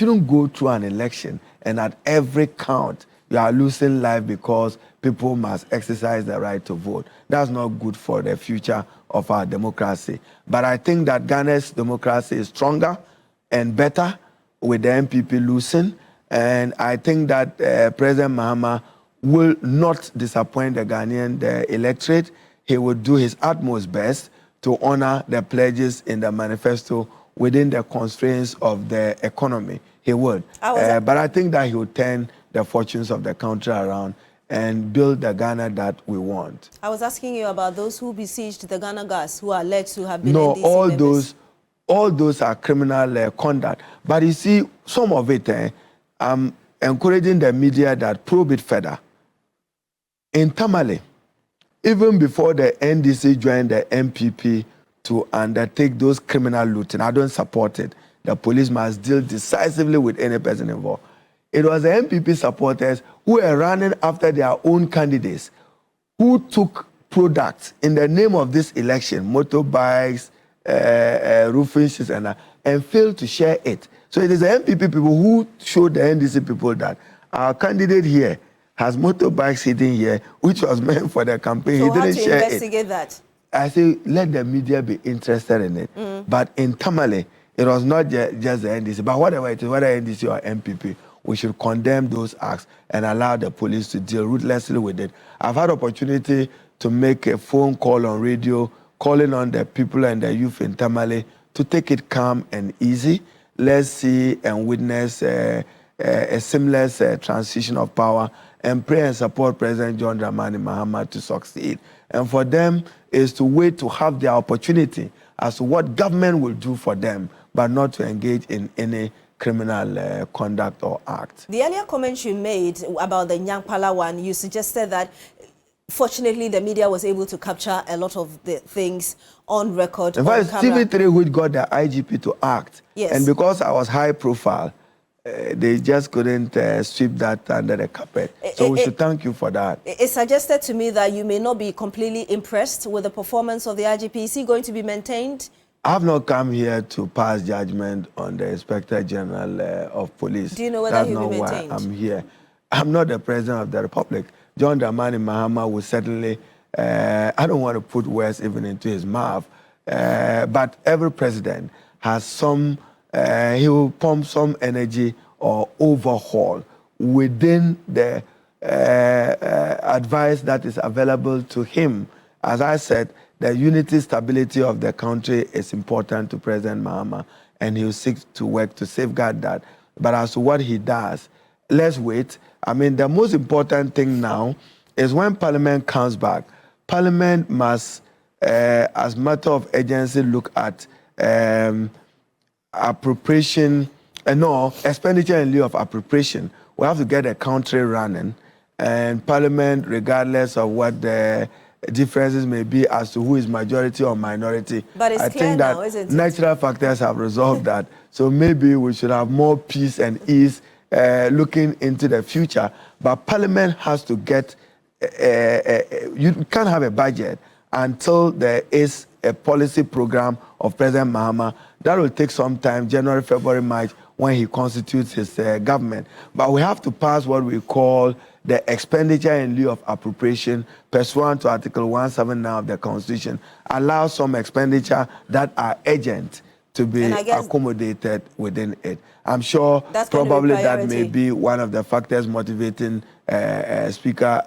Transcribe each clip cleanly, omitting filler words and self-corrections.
shouldn't go through an election and at every count you are losing life because people must exercise the right to vote. That's not good for the future of our democracy. But I think that Ghana's democracy is stronger and better with the NPP losing. And I think that President Mahama will not disappoint the Ghanaian electorate. He will do his utmost best to honor the pledges in the manifesto within the constraints of the economy. He would. But I think that he will turn the fortunes of the country around and build the Ghana that we want. I was asking you about those who besieged the Ghana gas, who are alleged to have been NDC all those are criminal conduct. But you see, some of it, I'm encouraging the media that probe it further. In Tamale, even before the NDC joined the NPP to undertake those criminal looting, I don't support it. The police must deal decisively with any person involved. It was the NPP supporters who were running after their own candidates, who took products in the name of this election, motorbikes, roofing sheets, and failed to share it. So it is the NPP people who showed the NDC people that our candidate here has motorbikes hidden here, which was meant for the campaign. So he didn't share it. So how to investigate that? I say, let the media be interested in it. But in Tamale, it was not just the NDC, but whatever it is, whether NDC or NPP, we should condemn those acts and allow the police to deal ruthlessly with it. I've had opportunity to make a phone call on radio, calling on the people and the youth in Tamale to take it calm and easy. Let's see and witness a seamless transition of power and pray and support President John Mahama to succeed. And for them is to wait to have the opportunity as to what government will do for them, but not to engage in any criminal conduct or act. The earlier comments you made about the Nyankpala one, you suggested that fortunately the media was able to capture a lot of the things on record. In fact, TV3 which got the IGP to act. Yes. And because I was high profile, they just couldn't sweep that under the carpet. So we should thank you for that. It suggested to me that you may not be completely impressed with the performance of the IGP. Is he going to be maintained? I have not come here to pass judgment on the Inspector General of Police. Do you know whether he'll be maintained? That's not why I'm here. I'm not the President of the Republic. John Mahama will certainly, I don't want to put words even into his mouth, but every president has some, he will pump some energy or overhaul within the advice that is available to him. As I said, the unity, stability of the country is important to President Mahama, and he will seek to work to safeguard that. But as to what he does, let's wait. I mean, the most important thing now is when Parliament comes back, Parliament must, as matter of urgency, look at appropriation, expenditure in lieu of appropriation. We have to get a country running, and Parliament, regardless of what the differences may be as to who is majority or minority. But it's clear now, isn't it? Natural factors have resolved that. So maybe we should have more peace and ease looking into the future. But Parliament has to get, you can't have a budget until there is a policy program of President Mahama. That will take some time, January, February, March, when he constitutes his government. But we have to pass what we call the expenditure in lieu of appropriation, pursuant to Article 179 of the Constitution, allow some expenditure that are urgent to be accommodated within it. I'm sure probably that may be one of the factors motivating Speaker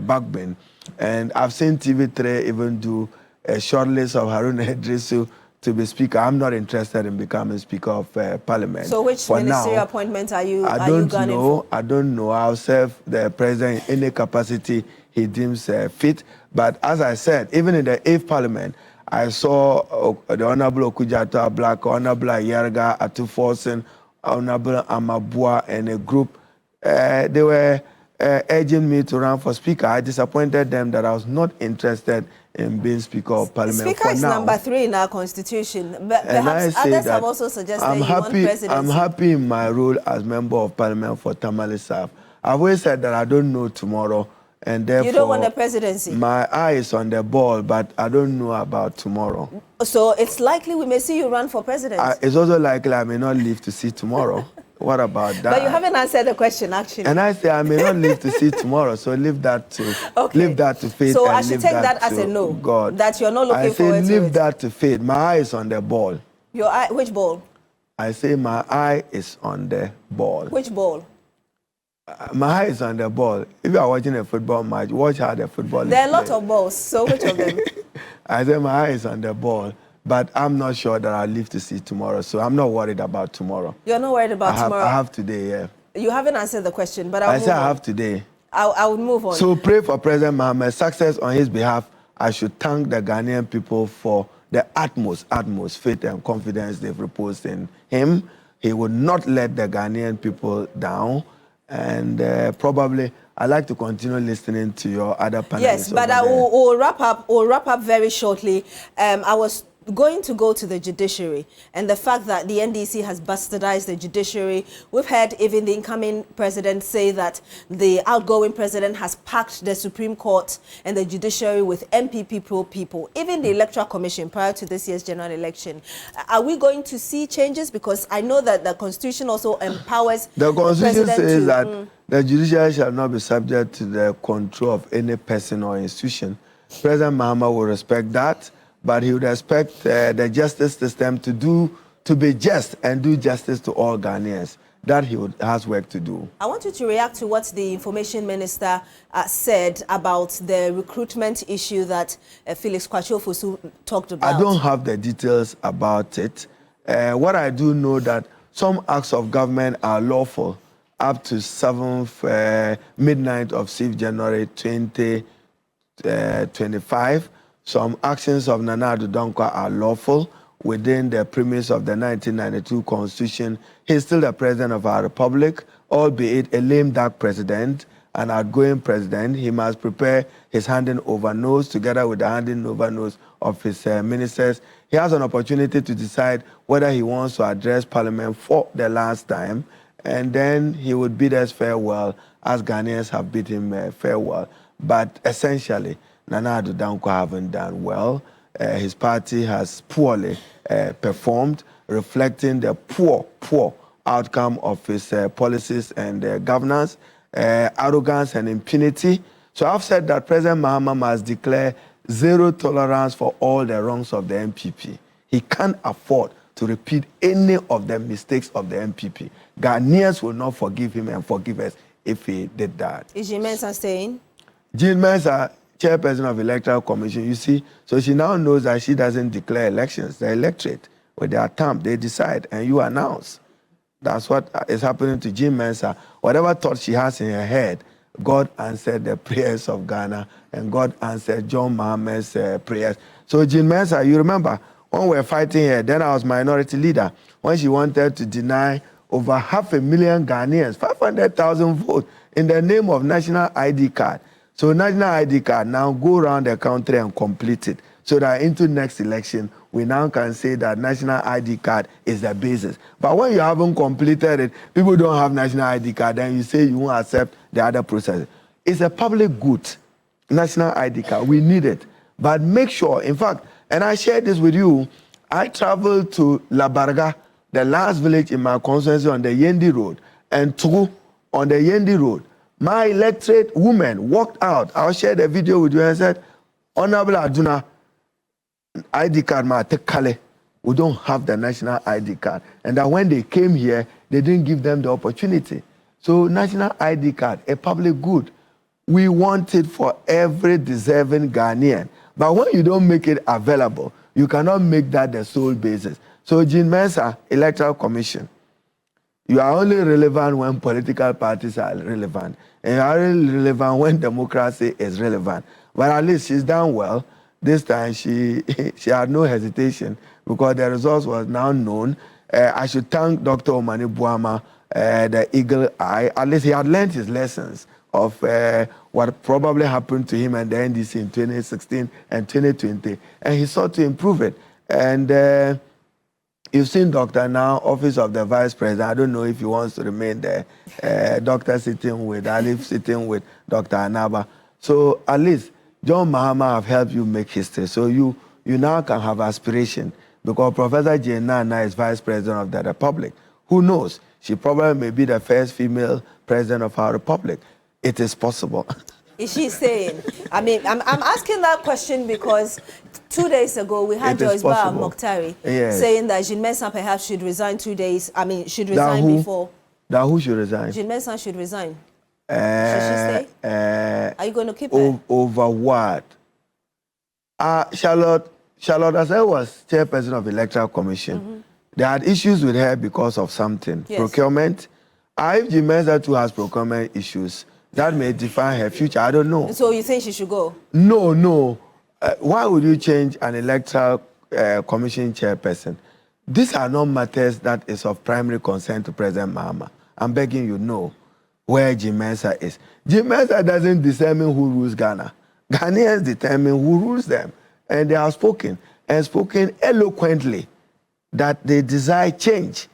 Bagbin. And I've seen TV3 even do a short list of Haruna Iddrisu to be Speaker. I'm not interested in becoming Speaker of Parliament. So which ministerial appointment are you gunning for? I don't know. I'll serve the President in any capacity he deems fit. But as I said, even in the 8th Parliament, I saw the Honorable Okudjata Black, Honorable Ayarga Atuforsen, Honorable Amabua, and a group. They were urging me to run for Speaker. I disappointed them that I was not interested in being Speaker of Parliament. Speaker is number 3 in our Constitution. But perhaps others have also suggested you want presidency. I'm happy in my role as Member of Parliament for Tamale South. I've always said that I don't know tomorrow. and therefore you don't want the presidency. My eye is on the ball, but I don't know about tomorrow. So it's likely we may see you run for president. It's also likely I may not live to see tomorrow. What about that? But you haven't answered the question, actually. And I say I may not live to see tomorrow, so leave that to leave that to fate. So and I should take that as a no. God. That you're not looking forward to it. I say leave that to fate. My eye is on the ball. Your eye, which ball? I say my eye is on the ball. Which ball? My eye is on the ball. If you are watching a football match, watch how the football is There are a lot of balls, so which of them? I say my eye is on the ball, but I'm not sure that I'll live to see tomorrow, so I'm not worried about tomorrow. You're not worried about tomorrow? I have today, yeah. You haven't answered the question, but I'll move on. I say I have today. I would move on. So pray for President Mahama's success on his behalf. I should thank the Ghanaian people for the utmost faith and confidence they've reposed in him. He would not let the Ghanaian people down. And probably I'd like to continue listening to your other panelists. Yes, but I will wrap up. We'll wrap up very shortly. I was going to go to the judiciary and the fact that the NDC has bastardized the judiciary. We've heard even the incoming president say that the outgoing president has packed the Supreme Court and the judiciary with NPP pro people, even the Electoral Commission prior to this year's general election. Are we going to see changes? Because I know that the Constitution also empowers the Constitution says that the judiciary shall not be subject to the control of any person or institution. President Mahama will respect that, but he would expect the justice system to be just and do justice to all Ghanaians. That has work to do. I want you to react to what the information minister said about the recruitment issue that Felix Kwatso talked about. I don't have the details about it. What I do know that some acts of government are lawful up to 7th midnight of 6th January 2025. Some actions of Nana Addo Dankwa are lawful within the premise of the 1992 Constitution. He's still the president of our republic, albeit a lame duck president, an outgoing president. He must prepare his handing over nose together with the handing over nose of his ministers. He has an opportunity to decide whether he wants to address Parliament for the last time, and then he would bid us farewell, as Ghanaians have bid him farewell. But essentially, Nana Addo Dankwa haven't done well. His party has poorly performed, reflecting the poor outcome of his policies and governance, arrogance and impunity. So I've said that President Mahama must declare zero tolerance for all the wrongs of the NPP. He can't afford to repeat any of the mistakes of the NPP. Ghanaians will not forgive him and forgive us if he did that. Is Jean Mensa staying? Jean Mensa, chairperson of Electoral Commission, you see, so she now knows that she doesn't declare elections. The electorate, with their thumb, they decide, and you announce. That's what is happening to Jean Mensa. Whatever thought she has in her head, God answered the prayers of Ghana, and God answered John Mahama's prayers. So Jean Mensa, you remember, when we were fighting here, then I was minority leader, when she wanted to deny over 500,000 Ghanaians, 500,000 votes, in the name of national ID card. So national ID card now go around the country and complete it, so that into next election, we now can say that national ID card is the basis. But when you haven't completed it, people don't have national ID card, then you say you won't accept the other process. It's a public good, national ID card. We need it. But make sure, in fact, and I shared this with you, I traveled to La Barga, the last village in my constituency on the Yendi Road, and Togo on the Yendi Road. My electorate woman walked out. I'll share the video with you and said, Honorable Aduna, ID card ma take kale. We don't have the national ID card. And that when they came here, they didn't give them the opportunity. So national ID card, a public good. We want it for every deserving Ghanaian. But when you don't make it available, you cannot make that the sole basis. So Jean Mensa, Electoral Commission, you are only relevant when political parties are relevant. And you are only relevant when democracy is relevant. But at least she's done well. This time she had no hesitation because the results was now known. I should thank Dr. Omani Buama, the eagle eye. At least he had learned his lessons of what probably happened to him and the NDC in 2016 and 2020. And he sought to improve it. And you've seen Doctor now, Office of the Vice President. I don't know if he wants to remain there. Doctor sitting with Alif, sitting with Dr. Anaba. So at least John Mahama have helped you make history. So you now can have aspiration because Professor Jane Nana is Vice President of the Republic. Who knows? She probably may be the first female president of our republic. It is possible. Is she saying? I mean, I'm asking that question because 2 days ago we had Joyce Ba Mokhtari saying that Jean Mensa perhaps should resign 2 days. I mean, should resign before. That who should resign? Jean Mensa should resign. Should she stay? Are you going to keep her? Over what? Charlotte Asai was chairperson of the Electoral Commission. They had issues with her because of something. Yes. Procurement. If Jean Mensa too has procurement issues, that may define her future. I don't know. So you think she should go? No. Why would you change an Electoral Commission chairperson? These are not matters that is of primary concern to President Mahama. I'm begging you, know where Jean Mensa is. Jean Mensa doesn't determine who rules Ghana. Ghanaians determine who rules them. And they have spoken eloquently that they desire change.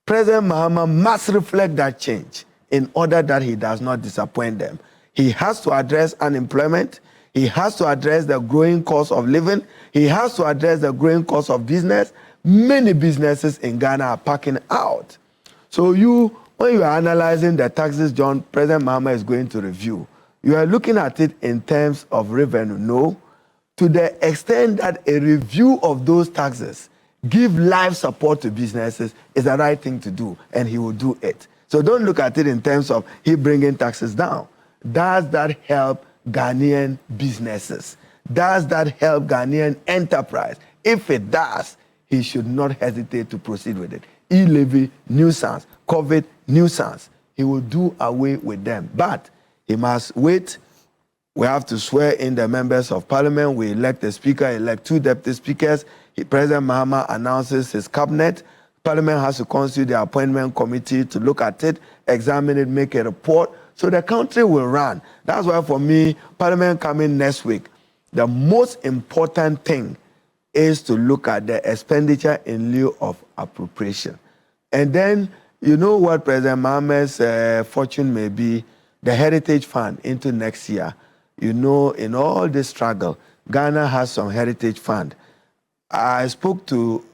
President Mahama must reflect that change in order that he does not disappoint them. He has to address unemployment. He has to address the growing cost of living. He has to address the growing cost of business. Many businesses in Ghana are packing out. So when you are analyzing the taxes President Mahama is going to review, you are looking at it in terms of revenue. No, to the extent that a review of those taxes give live support to businesses is the right thing to do, and he will do it. So don't look at it in terms of he bringing taxes down. Does that help Ghanaian businesses? Does that help Ghanaian enterprise? If it does, he should not hesitate to proceed with it. E-levy, nuisance, COVID, nuisance. He will do away with them. But he must wait. We have to swear in the members of parliament. We elect a speaker, elect 2 deputy speakers. President Mahama announces his cabinet. Parliament has to constitute the appointment committee to look at it, examine it, make a report. So the country will run. That's why for me, Parliament coming next week, the most important thing is to look at the expenditure in lieu of appropriation. And then, you know what President Mahama's fortune may be, the Heritage Fund into next year. You know, in all this struggle, Ghana has some Heritage Fund. I spoke to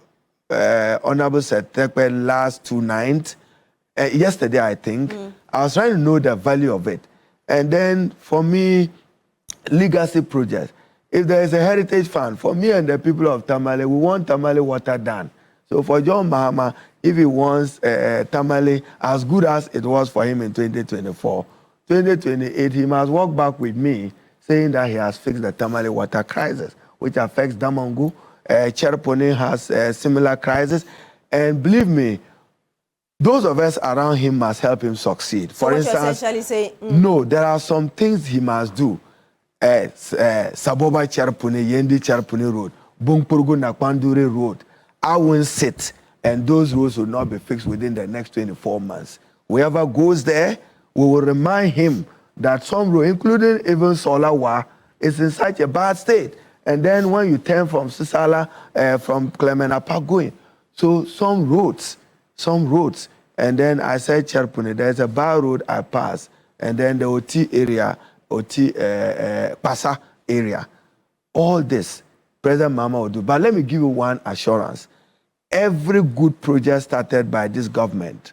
Honorable Setekwe last 2 nights, yesterday I think. I was trying to know the value of it. And then for me, legacy projects. If there is a heritage fund, for me and the people of Tamale, we want Tamale water done. So for John Mahama, if he wants Tamale as good as it was for him in 2024, 2028, he must walk back with me saying that he has fixed the Tamale water crisis, which affects Damongu. Cherpone has a similar crisis. And believe me, those of us around him must help him succeed. So for instance, you're essentially saying, no, there are some things he must do. Saboba Cherpone, Yendi Cherpone Road, Bunkpurgu Nakwandure Road. I won't sit, and those roads will not be fixed within the next 24 months. Whoever goes there, we will remind him that some road, including even Solawa, is in such a bad state. And then when you turn from Sisala, from Clement Apagoin, so some roads, and then I said Cherpune, there's a bar road I pass, and then the OT area, Pasa area. All this, President Mahama will do. But let me give you one assurance. Every good project started by this government,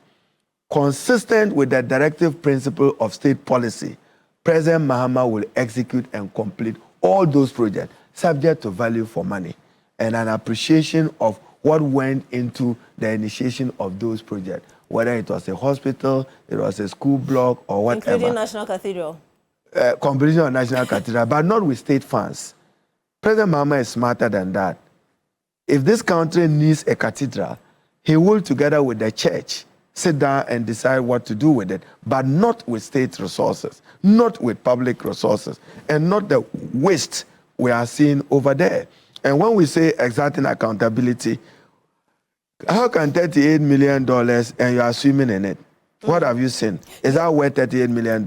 consistent with the directive principle of state policy, President Mahama will execute and complete all those projects, subject to value for money and an appreciation of what went into the initiation of those projects, whether it was a hospital, it was a school block, or whatever. Including National Cathedral. Competition of National Cathedral, but not with state funds. President Mahama is smarter than that. If this country needs a cathedral, he will, together with the church, sit down and decide what to do with it, but not with state resources, not with public resources, and not the waste we are seeing over there. And when we say exerting accountability, how can $38 million and you are swimming in it? What have you seen? Is that worth $38 million?